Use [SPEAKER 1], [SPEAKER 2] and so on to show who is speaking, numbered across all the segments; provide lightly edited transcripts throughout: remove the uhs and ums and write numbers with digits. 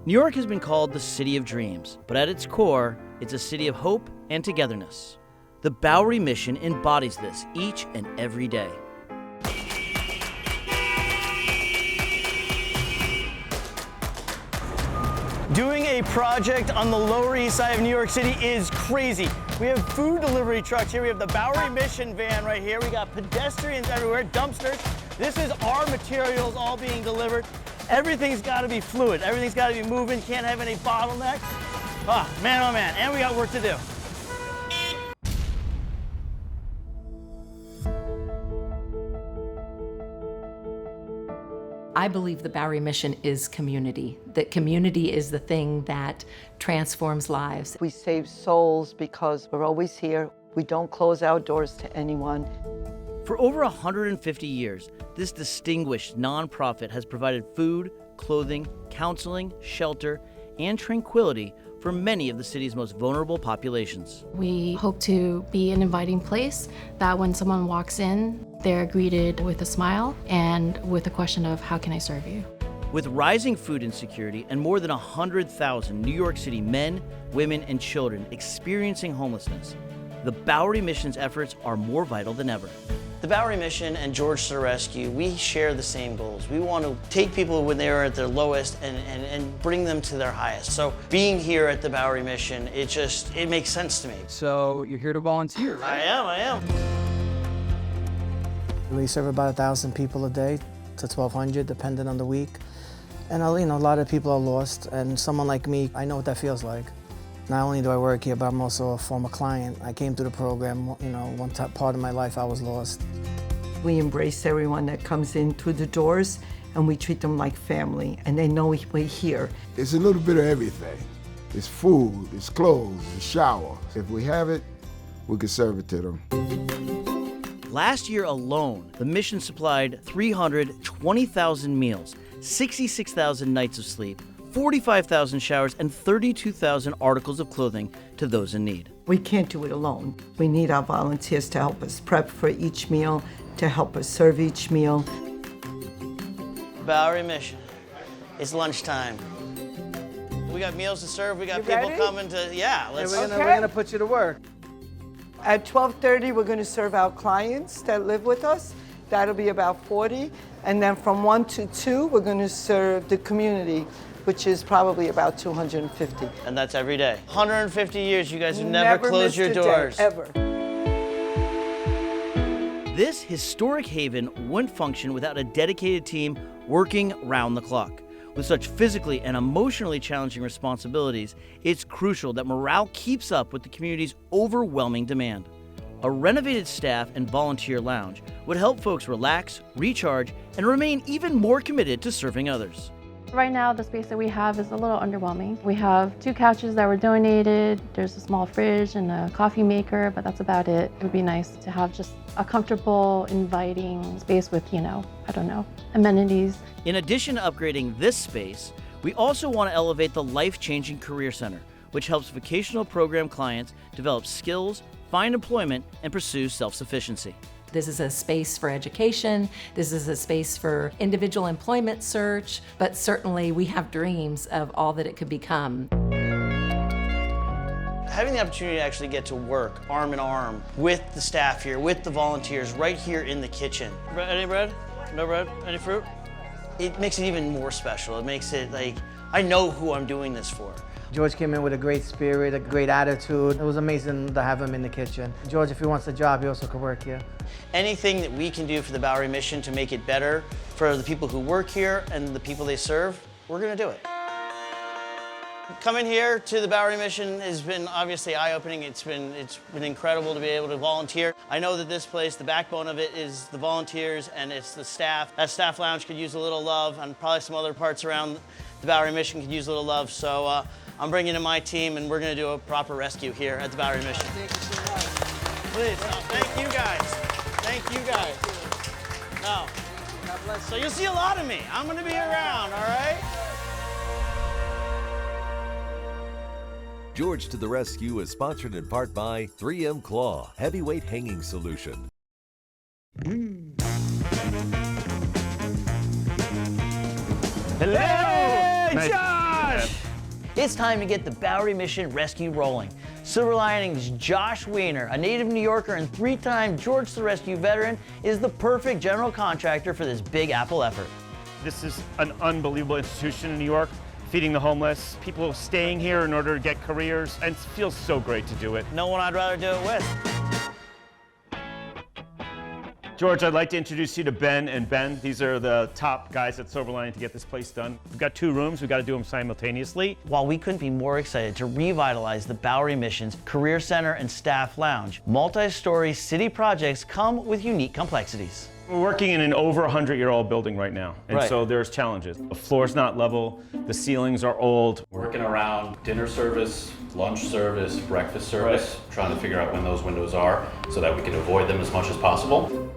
[SPEAKER 1] New York has been called the city of dreams, but at its core, it's a city of hope and togetherness. The Bowery Mission embodies this each and every day.
[SPEAKER 2] Doing a project on the Lower East Side of New York City is crazy. We have food delivery trucks here. We have the Bowery Mission van right here. We got pedestrians everywhere, dumpsters. This is our materials all being delivered. Everything's got to be fluid. Everything's got to be moving. Can't have any bottlenecks. Oh man, and we got work to do.
[SPEAKER 3] I believe the Bowery Mission is community. That community is the thing that transforms lives.
[SPEAKER 4] We save souls because we're always here. We don't close our doors to anyone.
[SPEAKER 1] For over 150 years, this distinguished nonprofit has provided food, clothing, counseling, shelter, and tranquility for many of the city's most vulnerable populations.
[SPEAKER 5] We hope to be an inviting place that when someone walks in, they're greeted with a smile and with a question of, how can I serve you?
[SPEAKER 1] With rising food insecurity and more than 100,000 New York City men, women, and children experiencing homelessness, the Bowery Mission's efforts are more vital than ever.
[SPEAKER 2] The Bowery Mission and George to the Rescue, we share the same goals. We want to take people when they're at their lowest and bring them to their highest. So being here at the Bowery Mission, it makes sense to me.
[SPEAKER 6] So you're here to volunteer, right?
[SPEAKER 2] I am.
[SPEAKER 7] We serve about 1,000 people a day to 1,200, depending on the week. And a lot of people are lost, and someone like me, I know what that feels like. Not only do I work here, but I'm also a former client. I came through the program, one part of my life I was lost.
[SPEAKER 4] We embrace everyone that comes in through the doors, and we treat them like family, and they know we're here.
[SPEAKER 8] It's a little bit of everything. It's food, it's clothes, it's shower. If we have it, we can serve it to them.
[SPEAKER 1] Last year alone, the mission supplied 320,000 meals, 66,000 nights of sleep, 45,000 showers, and 32,000 articles of clothing to those in need.
[SPEAKER 4] We can't do it alone. We need our volunteers to help us prep for each meal, to help us serve each meal.
[SPEAKER 2] Bowery Mission. It's lunchtime. We got meals to serve. We got people coming to,
[SPEAKER 7] We're gonna put you to work.
[SPEAKER 4] At 12:30, we're going to serve our clients that live with us. That'll be about 40. And then from 1 to 2, we're going to serve the community, which is probably about 250.
[SPEAKER 2] And that's every day. 150 years, you guys have never closed your doors.
[SPEAKER 4] Ever.
[SPEAKER 1] This historic haven wouldn't function without a dedicated team working round the clock. With such physically and emotionally challenging responsibilities, it's crucial that morale keeps up with the community's overwhelming demand. A renovated staff and volunteer lounge would help folks relax, recharge, and remain even more committed to serving others.
[SPEAKER 5] Right now, the space that we have is a little underwhelming. We have 2 couches that were donated, there's a small fridge and a coffee maker, but that's about it. It would be nice to have just a comfortable, inviting space with, amenities.
[SPEAKER 1] In addition to upgrading this space, we also want to elevate the Life-Changing Career Center, which helps vocational program clients develop skills, find employment, and pursue self-sufficiency.
[SPEAKER 3] This is a space for education. This is a space for individual employment search, but certainly we have dreams of all that it could become.
[SPEAKER 2] Having the opportunity to actually get to work arm in arm with the staff here, with the volunteers right here in the kitchen. Any bread? No bread? Any fruit? It makes it even more special. It makes it like, I know who I'm doing this for.
[SPEAKER 7] George came in with a great spirit, a great attitude. It was amazing to have him in the kitchen. George, if he wants a job, he also could work here.
[SPEAKER 2] Anything that we can do for the Bowery Mission to make it better for the people who work here and the people they serve, we're gonna do it. Coming here to the Bowery Mission has been obviously eye-opening. It's been incredible to be able to volunteer. I know that this place, the backbone of it is the volunteers and it's the staff. That staff lounge could use a little love, and probably some other parts around the Bowery Mission could use a little love. So I'm bringing in my team and we're gonna do a proper rescue here at the Bowery Mission.
[SPEAKER 7] Thank you so much.
[SPEAKER 2] Please, thank you guys. Thank you guys. No.
[SPEAKER 7] God bless
[SPEAKER 2] So you'll see a lot of me. I'm gonna be around, all right?
[SPEAKER 9] George to the Rescue is sponsored in part by 3M Claw Heavyweight Hanging Solution.
[SPEAKER 2] Hello!
[SPEAKER 6] Hey, Josh!
[SPEAKER 2] man.
[SPEAKER 1] It's time to get the Bowery Mission rescue rolling. SilverLining's Josh Weiner, a native New Yorker and 3-time George the Rescue veteran, is the perfect general contractor for this Big Apple effort.
[SPEAKER 10] This is an unbelievable institution in New York, feeding the homeless, people staying here in order to get careers, and it feels so great to do it.
[SPEAKER 2] No one I'd rather do it with.
[SPEAKER 10] George, I'd like to introduce you to Ben and Ben. These are the top guys at SilverLining to get this place done. We've got 2 rooms, we've got to do them simultaneously.
[SPEAKER 1] While we couldn't be more excited to revitalize the Bowery Mission's Career Center and Staff Lounge, multi-story city projects come with unique complexities.
[SPEAKER 10] We're working in an over 100-year-old building right now, and
[SPEAKER 1] Right.
[SPEAKER 10] so there's challenges. The floor's not level, the ceilings are old.
[SPEAKER 11] Working around dinner service, lunch service, breakfast service, trying to figure out when those windows are so that we can avoid them as much as possible.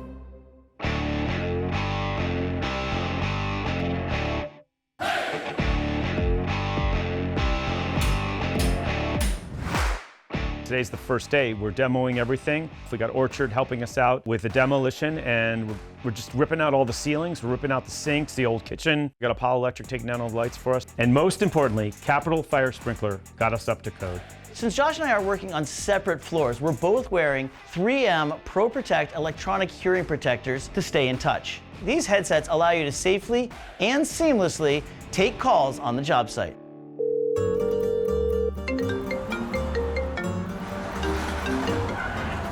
[SPEAKER 10] Today's the first day. We're demoing everything. We got Orchard helping us out with the demolition, and we're just ripping out all the ceilings, we're ripping out the sinks, the old kitchen. We got Apollo Electric taking down all the lights for us. And most importantly, Capital Fire Sprinkler got us up to code.
[SPEAKER 1] Since Josh and I are working on separate floors, we're both wearing 3M Pro Protect electronic hearing protectors to stay in touch. These headsets allow you to safely and seamlessly take calls on the job site.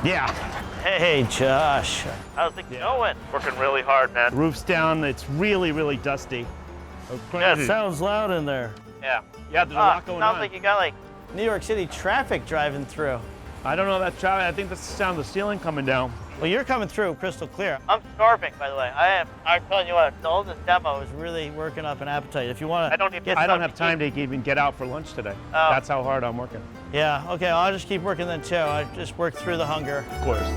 [SPEAKER 10] Yeah.
[SPEAKER 2] Hey, Josh. How's it going?
[SPEAKER 10] Working really hard, man. Roof's down, it's really, really dusty.
[SPEAKER 2] Yeah, it sounds loud in there.
[SPEAKER 10] Yeah, there's a lot going on.
[SPEAKER 2] Sounds like you got like New York City traffic driving through.
[SPEAKER 10] I don't know that traffic. I think that's the sound of the ceiling coming down.
[SPEAKER 2] Well, you're coming through crystal clear. I'm starving, by the way. I'm telling you what, all this demo is really working up an appetite. If you want to,
[SPEAKER 10] I don't have time to even get out for lunch today.
[SPEAKER 2] Oh.
[SPEAKER 10] That's how hard I'm working.
[SPEAKER 2] Yeah, okay, I'll just keep working then too. I just work through the hunger.
[SPEAKER 10] Of course.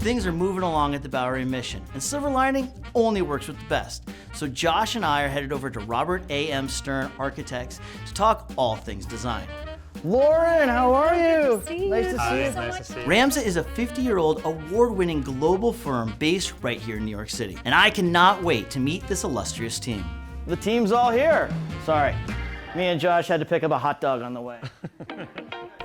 [SPEAKER 1] Things are moving along at the Bowery Mission, and SilverLining only works with the best. So Josh and I are headed over to Robert A.M. Stern Architects to talk all things design.
[SPEAKER 2] Lauren, how are you?
[SPEAKER 5] Nice
[SPEAKER 2] to see you.
[SPEAKER 10] Nice to see you.
[SPEAKER 1] Ramza is a 50-year-old award-winning global firm based right here in New York City, and I cannot wait to meet this illustrious team.
[SPEAKER 2] The team's all here. Sorry, me and Josh had to pick up a hot dog on the way.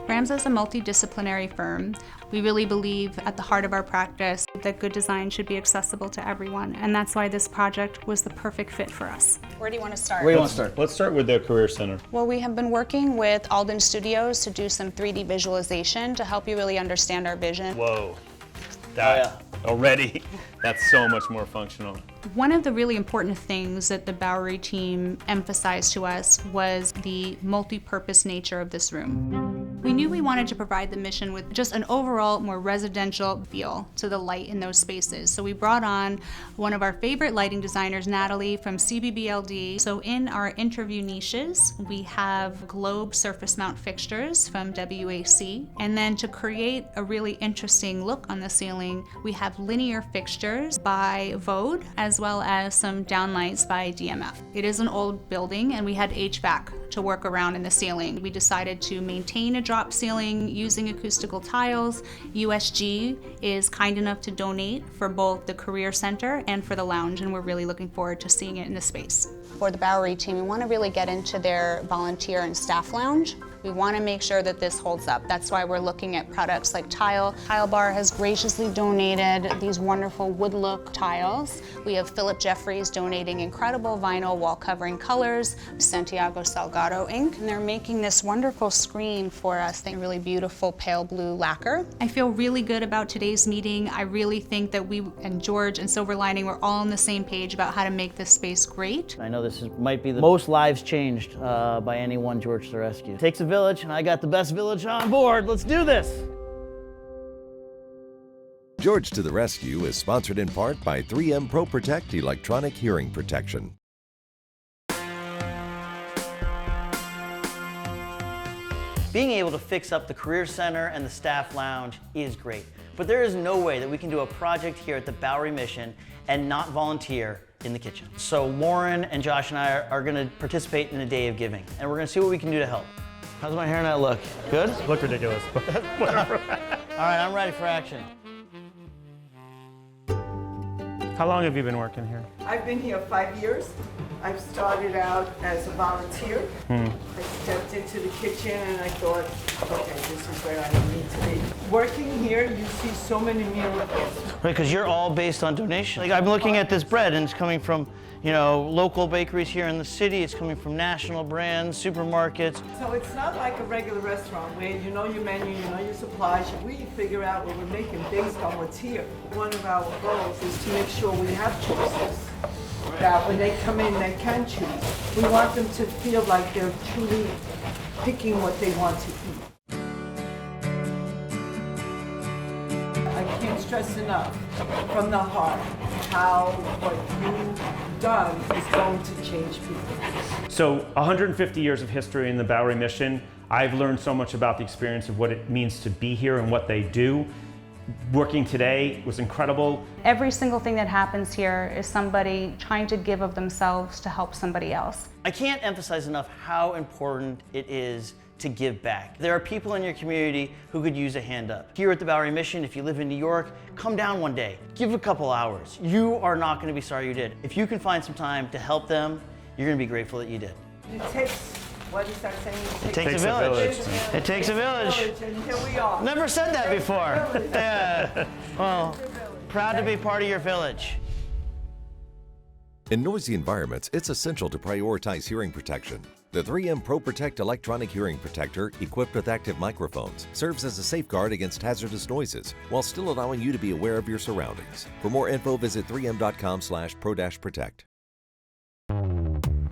[SPEAKER 12] Ramza is a multidisciplinary firm. We really believe at the heart of our practice that good design should be accessible to everyone, and that's why this project was the perfect fit for us.
[SPEAKER 13] Where do you want to start?
[SPEAKER 2] Where do you want to start?
[SPEAKER 10] Let's start with the Career Center.
[SPEAKER 13] Well, we have been working with Alden Studios to do some 3D visualization to help you really understand our vision.
[SPEAKER 10] Whoa, that already, that's so much more functional.
[SPEAKER 12] One of the really important things that the Bowery team emphasized to us was the multi-purpose nature of this room. We knew we wanted to provide the mission with just an overall more residential feel to the light in those spaces. So we brought on one of our favorite lighting designers, Natalie from CBBLD. So in our interview niches, we have globe surface mount fixtures from WAC. And then to create a really interesting look on the ceiling, we have linear fixtures by Vode, as well as some downlights by DMF. It is an old building and we had HVAC to work around in the ceiling. We decided to maintain a drop ceiling using acoustical tiles. USG is kind enough to donate for both the Career Center and for the lounge, and we're really looking forward to seeing it in the space.
[SPEAKER 13] For the Bowery team, we want to really get into their volunteer and staff lounge. We want to make sure that this holds up. That's why we're looking at products like tile. Tile Bar has graciously donated these wonderful wood look tiles. We have Philip Jeffries donating incredible vinyl wall covering colors, Santiago Salgado ink, and they're making this wonderful screen for us, a really beautiful pale blue lacquer.
[SPEAKER 12] I feel really good about today's meeting. I really think that we and George and SilverLining were all on the same page about how to make this space great.
[SPEAKER 2] I know this might be the most lives changed by any one George the Rescue. Takes a village, and I got the best village on board. Let's do this.
[SPEAKER 9] George to the Rescue is sponsored in part by 3M Pro Protect electronic hearing protection.
[SPEAKER 1] Being able to fix up the Career Center and the Staff Lounge is great, but there is no way that we can do a project here at the Bowery Mission and not volunteer in the kitchen. So Lauren and Josh and I are gonna participate in a day of giving, and we're gonna see what we can do to help. How's my hairnet look? Good?
[SPEAKER 10] Look ridiculous.
[SPEAKER 1] All right, I'm ready for action.
[SPEAKER 10] How long have you been working here?
[SPEAKER 4] I've been here 5 years. I've started out as a volunteer. I stepped into the kitchen and I thought, okay, this is where I need to be. Working here, you see so many miracles.
[SPEAKER 1] Right, because you're all based on donation. Like I'm looking at this bread and it's coming from, you know, local bakeries here in the city. It's coming from national brands, supermarkets.
[SPEAKER 4] So it's not like a regular restaurant where you know your menu, you know your supplies. We figure out what we're making based on what's here. One of our goals is to make sure we have choices. That when they come in, they can choose. We want them to feel like they're truly picking what they want to eat. I can't stress enough from the heart how what you've done is going to change people.
[SPEAKER 10] So 150 years of history in the Bowery Mission. I've learned so much about the experience of what it means to be here and what they do. Working today was incredible.
[SPEAKER 13] Every single thing that happens here is somebody trying to give of themselves to help somebody else.
[SPEAKER 1] I can't emphasize enough how important it is to give back. There are people in your community who could use a hand up. Here at the Bowery Mission, if you live in New York, come down one day. Give a couple hours. You are not going to be sorry you did. If you can find some time to help them, you're going to be grateful that you did.
[SPEAKER 4] It takes, what is that saying?
[SPEAKER 1] It takes a village. It takes a village.
[SPEAKER 4] And here we are.
[SPEAKER 1] Never said that before. Yeah. Well, proud to be part of your village.
[SPEAKER 9] In noisy environments, it's essential to prioritize hearing protection. The 3M Pro Protect electronic hearing protector, equipped with active microphones, serves as a safeguard against hazardous noises, while still allowing you to be aware of your surroundings. For more info, visit 3m.com/pro-protect.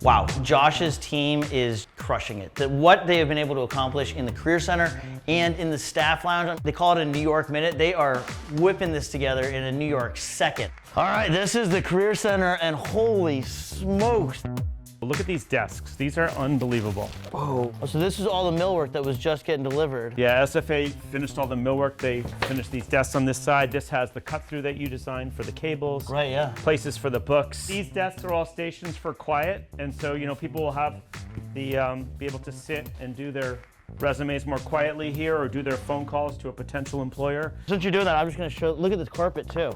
[SPEAKER 1] Wow, Josh's team is crushing it. What they have been able to accomplish in the Career Center and in the staff lounge, they call it a New York minute. They are whipping this together in a New York second. All right, this is the Career Center, and holy smokes.
[SPEAKER 10] Look at these desks. These are unbelievable.
[SPEAKER 1] Whoa. So this is all the millwork that was just getting delivered.
[SPEAKER 10] Yeah, SFA finished all the millwork. They finished these desks on this side. This has the cut through that you designed for the cables.
[SPEAKER 1] Right, yeah.
[SPEAKER 10] Places for the books. These desks are all stations for quiet, and so, you know, people will have the be able to sit and do their resumes more quietly here, or do their phone calls to a potential employer.
[SPEAKER 1] Since you're doing that, I'm just going to show, look at this carpet too.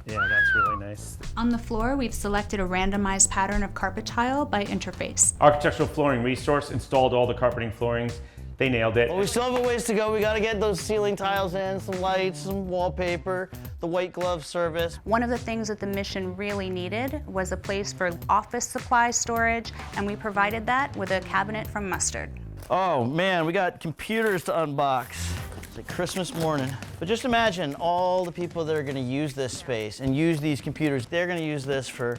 [SPEAKER 10] Yeah, that's really nice.
[SPEAKER 12] On the floor, we've selected a randomized pattern of carpet tile by interface.
[SPEAKER 10] Architectural Flooring Resource installed all the carpeting floorings. They nailed it.
[SPEAKER 1] Well, we still have a ways to go. We got to get those ceiling tiles in, some lights, some wallpaper, the white glove service.
[SPEAKER 13] One of the things that the Mission really needed was a place for office supply storage, and we provided that with a cabinet from Mustard.
[SPEAKER 1] Oh man, we got computers to unbox. It's like Christmas morning. But just imagine all the people that are going to use this space and use these computers. They're going to use this for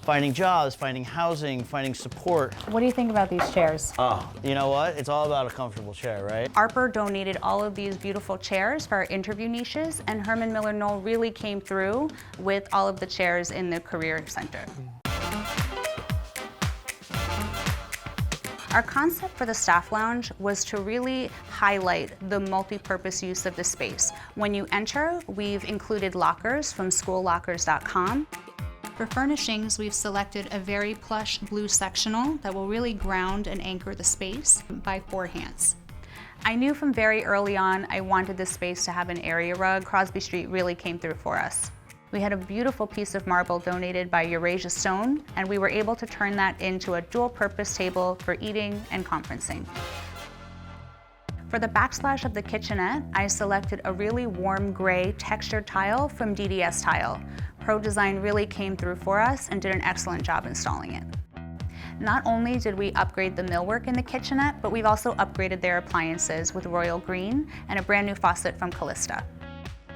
[SPEAKER 1] finding jobs, finding housing, finding support.
[SPEAKER 13] What do you think about these chairs?
[SPEAKER 1] Oh, you know what? It's all about a comfortable chair, right?
[SPEAKER 13] ARPR donated all of these beautiful chairs for our interview niches, and Herman Miller Knoll really came through with all of the chairs in the Career Center. Our concept for the staff lounge was to really highlight the multi-purpose use of the space. When you enter, we've included lockers from schoollockers.com.
[SPEAKER 12] For furnishings, we've selected a very plush blue sectional that will really ground and anchor the space by 4 hands.
[SPEAKER 13] I knew from very early on I wanted this space to have an area rug. Crosby Street really came through for us. We had a beautiful piece of marble donated by Eurasia Stone, and we were able to turn that into a dual-purpose table for eating and conferencing. For the backsplash of the kitchenette, I selected a really warm gray textured tile from DDS Tile. Pro Design really came through for us and did an excellent job installing it. Not only did we upgrade the millwork in the kitchenette, but we've also upgraded their appliances with Royal Green and a brand new faucet from Callista.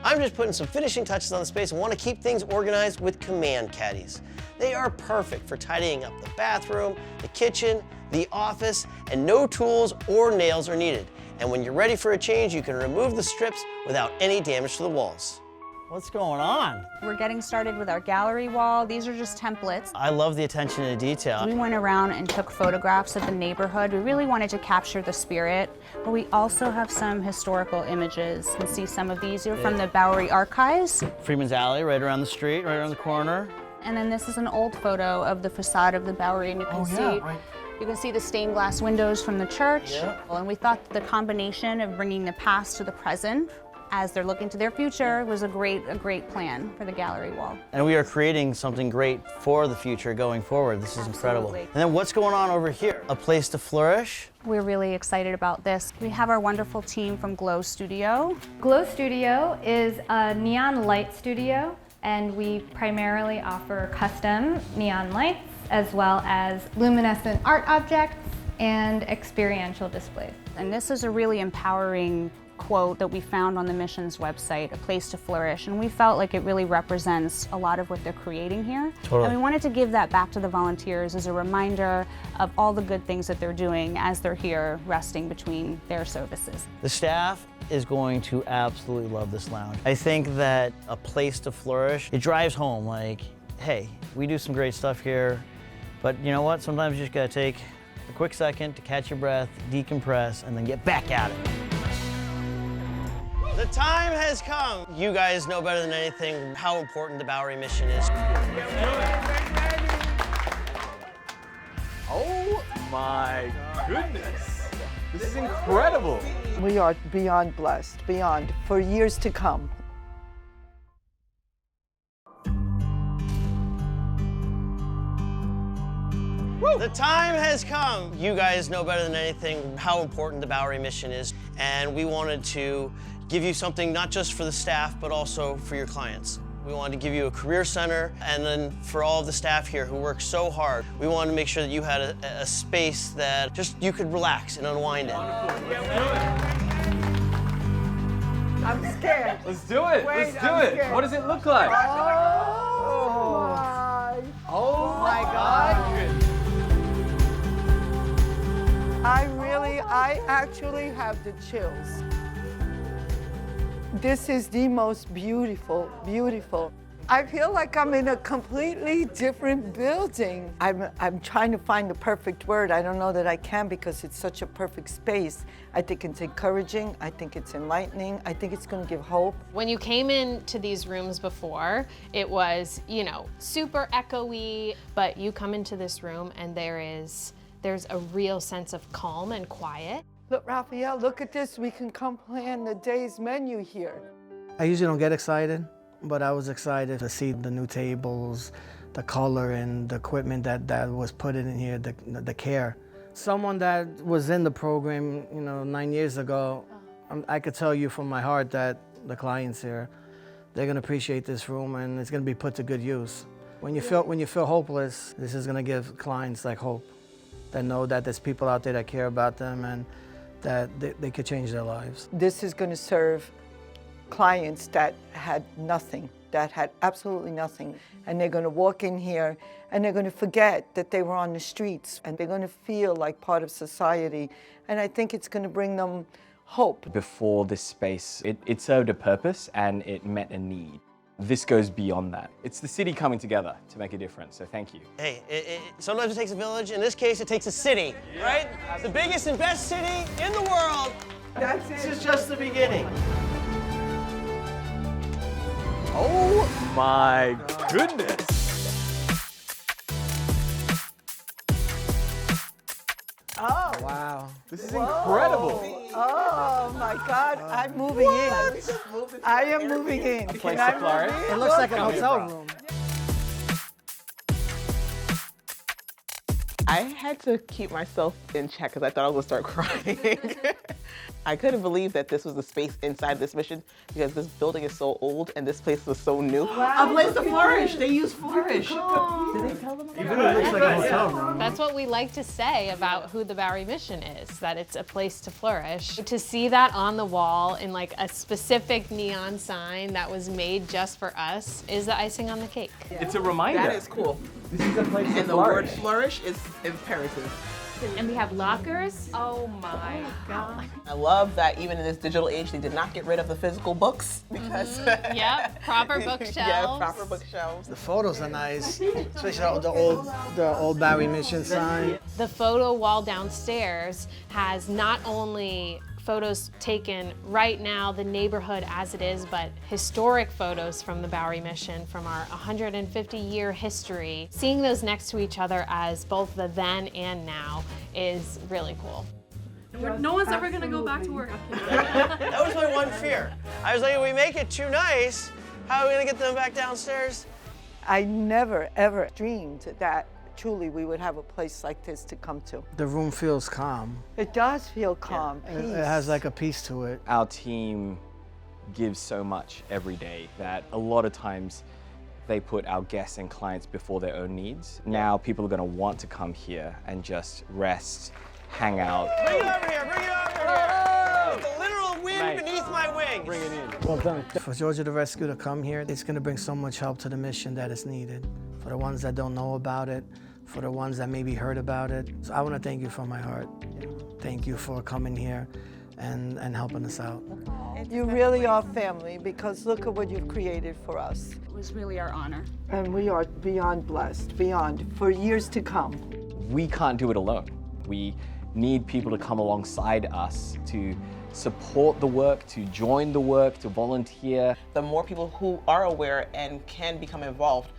[SPEAKER 14] I'm just putting some finishing touches on the space and want to keep things organized with command caddies. They are perfect for tidying up the bathroom, the kitchen, the office, and no tools or nails are needed. And when you're ready for a change, you can remove the strips without any damage to the walls.
[SPEAKER 1] What's going on?
[SPEAKER 13] We're getting started with our gallery wall. These are just templates.
[SPEAKER 1] I love the attention to detail.
[SPEAKER 13] We went around and took photographs of the neighborhood. We really wanted to capture the spirit, but we also have some historical images. You can see some of these are from the Bowery Archives.
[SPEAKER 1] Freeman's Alley, right around the street, right around the corner.
[SPEAKER 13] And then this is an old photo of the facade of the Bowery, and you can see you can see the stained glass windows from the church. And we thought the combination of bringing the past to the present as they're looking to their future, was a great plan for the gallery wall.
[SPEAKER 2] And we are creating something great for the future going forward. This is incredible. And then what's going on over here? A place to flourish?
[SPEAKER 13] We're really excited about this. We have our wonderful team from Glow Studio.
[SPEAKER 15] Glow Studio is a neon light studio, and we primarily offer custom neon lights as well as luminescent art objects and experiential displays.
[SPEAKER 13] And this is a really empowering quote that we found on the mission's website, a place to flourish, and we felt like it really represents a lot of what they're creating here.
[SPEAKER 2] Totally.
[SPEAKER 13] And we wanted to give that back to the volunteers as a reminder of all the good things that they're doing as they're here resting between their services.
[SPEAKER 2] The staff is going to absolutely love this lounge. I think that a place to flourish, it drives home like, hey, we do some great stuff here, but you know what? Sometimes you just gotta take a quick second to catch your breath, decompress, and then get back at it. The time has come. You guys know better than anything how important the Bowery Mission is.
[SPEAKER 6] Oh my goodness. This is incredible.
[SPEAKER 4] We are beyond blessed, beyond, for years to come.
[SPEAKER 2] The time has come. You guys know better than anything how important the Bowery Mission is, and we wanted to give you something not just for the staff, but also for your clients. We wanted to give you a career center, and then for all of the staff here who work so hard, we wanted to make sure that you had a space that just you could relax and unwind in.
[SPEAKER 4] I'm scared.
[SPEAKER 6] Let's do it.
[SPEAKER 4] Wait,
[SPEAKER 6] Let's do
[SPEAKER 4] I'm
[SPEAKER 6] it.
[SPEAKER 4] scared.
[SPEAKER 6] What does it look like?
[SPEAKER 4] Oh my God. I actually have the chills. This is the most beautiful, beautiful. I feel like I'm in a completely different building. I'm trying to find the perfect word. I don't know that I can because it's such a perfect space. I think it's encouraging. I think it's enlightening. I think it's going to give hope.
[SPEAKER 16] When you came into these rooms before, it was, you know, super echoey, but you come into this room and there's a real sense of calm and quiet.
[SPEAKER 4] Look, Raphael, look at this. We can come plan the day's menu here.
[SPEAKER 7] I usually don't get excited, but I was excited to see the new tables, the color and the equipment that was put in here, the care. Someone that was in the program, 9 years ago, I could tell you from my heart that the clients here, they're gonna appreciate this room and it's gonna be put to good use. When you feel hopeless, this is gonna give clients like hope, that know that there's people out there that care about them and that they could change their lives.
[SPEAKER 4] This is going to serve clients that had nothing, that had absolutely nothing. And they're going to walk in here and they're going to forget that they were on the streets and they're going to feel like part of society. And I think it's going to bring them hope.
[SPEAKER 17] Before this space, it served a purpose and it met a need. This goes beyond that. It's the city coming together to make a difference, so thank you.
[SPEAKER 2] Hey, sometimes it takes a village. In this case, it takes a city, right? The biggest and best city in the world. This is just the beginning.
[SPEAKER 6] Oh my goodness.
[SPEAKER 4] Oh.
[SPEAKER 7] Wow.
[SPEAKER 6] This is incredible.
[SPEAKER 4] Oh my God, I'm moving in. I am moving in.
[SPEAKER 7] Place to flourish. It looks like a hotel room.
[SPEAKER 18] I had to keep myself in check because I thought I was gonna start crying. I couldn't believe that this was the space inside this mission because this building is so old and this place was so new.
[SPEAKER 4] Wow. A place to flourish. They use flourish.
[SPEAKER 7] Did they tell them? It really looks like a hotel room.
[SPEAKER 16] That's what we like to say about who the Bowery Mission is, that it's a place to flourish. To see that on the wall in like a specific neon sign that was made just for us is the icing on the cake.
[SPEAKER 6] It's a reminder.
[SPEAKER 18] That is cool.
[SPEAKER 6] This is a place to
[SPEAKER 18] And the word flourish is imperative.
[SPEAKER 19] And we have lockers. Oh my God.
[SPEAKER 18] I love that even in this digital age, they did not get rid of the physical books because.
[SPEAKER 16] Yep, proper bookshelves.
[SPEAKER 18] Yeah, proper bookshelves.
[SPEAKER 7] The photos are nice, especially the old Bowery Mission sign.
[SPEAKER 16] The photo wall downstairs has not only photos taken right now, the neighborhood as it is, but historic photos from the Bowery Mission from our 150-year history. Seeing those next to each other as both the then and now is really cool.
[SPEAKER 19] No one's ever gonna go back to work.
[SPEAKER 14] That was my one fear. I was like, if we make it too nice, how are we gonna get them back downstairs?
[SPEAKER 4] I never, ever dreamed that truly we would have a place like this to come to.
[SPEAKER 7] The room feels calm.
[SPEAKER 4] It does feel calm,
[SPEAKER 7] It
[SPEAKER 4] peace.
[SPEAKER 7] has like a peace to it.
[SPEAKER 17] Our team gives so much every day that a lot of times they put our guests and clients before their own needs. Now people are going to want to come here and just rest, hang out.
[SPEAKER 14] Bring it over here, bring it over here! The literal wind
[SPEAKER 17] Mate.
[SPEAKER 14] beneath my wings.
[SPEAKER 17] Bring it in.
[SPEAKER 7] Well done. For Georgia the Rescue to come here, it's going to bring so much help to the mission that is needed. For the ones that don't know about it, for the ones that maybe heard about it. So I want to thank you from my heart. Thank you for coming here and helping us out.
[SPEAKER 4] You really are family because look at what you've created for us.
[SPEAKER 13] It was really our honor.
[SPEAKER 4] And we are beyond blessed, beyond, for years to come.
[SPEAKER 17] We can't do it alone. We need people to come alongside us to support the work, to join the work, to volunteer.
[SPEAKER 18] The more people who are aware and can become involved,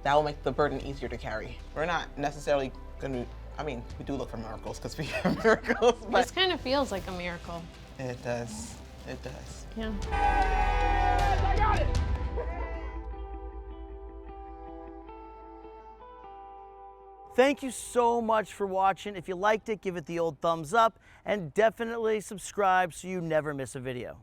[SPEAKER 18] that will make the burden easier to carry. We're not necessarily going to, I mean, we do look for miracles because we have miracles, but
[SPEAKER 16] This kind of feels like a miracle.
[SPEAKER 18] it does. It does.
[SPEAKER 16] Yeah.
[SPEAKER 8] I got it!
[SPEAKER 1] Thank you so much for watching. If you liked it, give it the old thumbs up and definitely subscribe so you never miss a video.